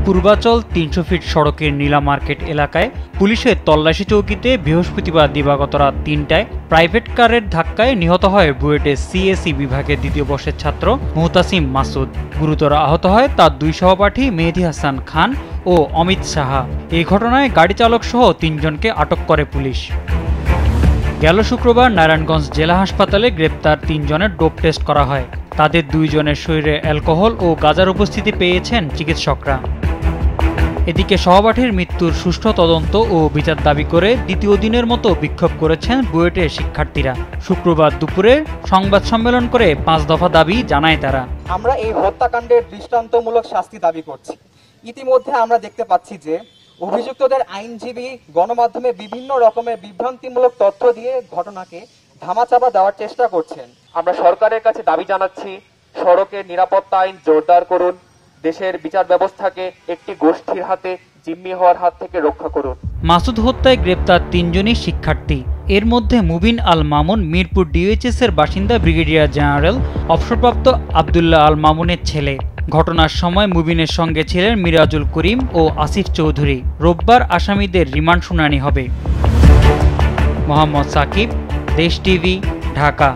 Purbachal ৩০০ fit সড়কের নীলা market এলাকায় পুলিশের তল্লাশি চৌকিতে বৃহস্পতিবার দিবাগত রাত ৩টায় প্রাইভেট কারের ধাক্কায় নিহত হয় বুয়েটের সিএসই বিভাগের দ্বিতীয় বর্ষের ছাত্র মুহতাসিম মাসুদ। গুরুতর আহত হয় তার দুই সহপাঠী মেহেদী হাসান খান ও অমিত সাহা। এই ঘটনায় গাড়ি চালক সহ ৩ জনকে আটক করে পুলিশ। গেল শুক্রবার নারায়ণগঞ্জ জেলা হাসপাতালে গ্রেপ্তার ৩ জনের ডোপ টেস্ট করা হয়। তাদের ২ জনের শরীরে অ্যালকোহল ও গাঁজার উপস্থিতি পেয়েছেন চিকিৎসকরা। এদিকে সহপাঠীর মৃত্যুর সুষ্ঠু তদন্ত ও বিচার দাবি করে দ্বিতীয় দিনের মতো বিক্ষোভ করেছেন বুয়েটের শিক্ষার্থীরা। শুক্রবার দুপুরে সংবাদ সম্মেলন করে ৫ দফা দাবি জানায় তারা। আমরা এই হত্যাকাণ্ডের দৃষ্টান্তমূলক শাস্তি দাবি করছি। ইতিমধ্যে আমরা দেখতে পাচ্ছি যে অভিযুক্তদের আইনজীবী গণমাধ্যমে বিভিন্ন রকমের বিভ্রান্তিমূলক তথ্য দিয়ে ঘটনাকে ধামাচাপা দেওয়ার চেষ্টা করছেন। আমরা সরকারের কাছে দাবি জানাচ্ছি, সড়কের নিরাপত্তা আইন জোরদার করুন, দেশের বিচার ব্যবস্থাকে একটি গোষ্ঠীর হাতে জিম্মি হওয়ার হাত থেকে রক্ষা করুন। মাসুদ হত্যায় গ্রেপ্তার ৩ জনই শিক্ষার্থী। এর মধ্যে মুবিন আল মামুন মিরপুর ডিওএইচএস এর বাসিন্দা ব্রিগেডিয়ার জেনারেল অবসরপ্রাপ্ত আবদুল্লাহ আল মামুনের ছেলে। ঘটনার সময় মুবিনের সঙ্গে ছিলেন মিরাজুল করিম ও আসিফ চৌধুরী। রোববার আসামিদের রিমান্ড শুনানি হবে। মোহাম্মদ সাকিব, দেশ টিভি, ঢাকা।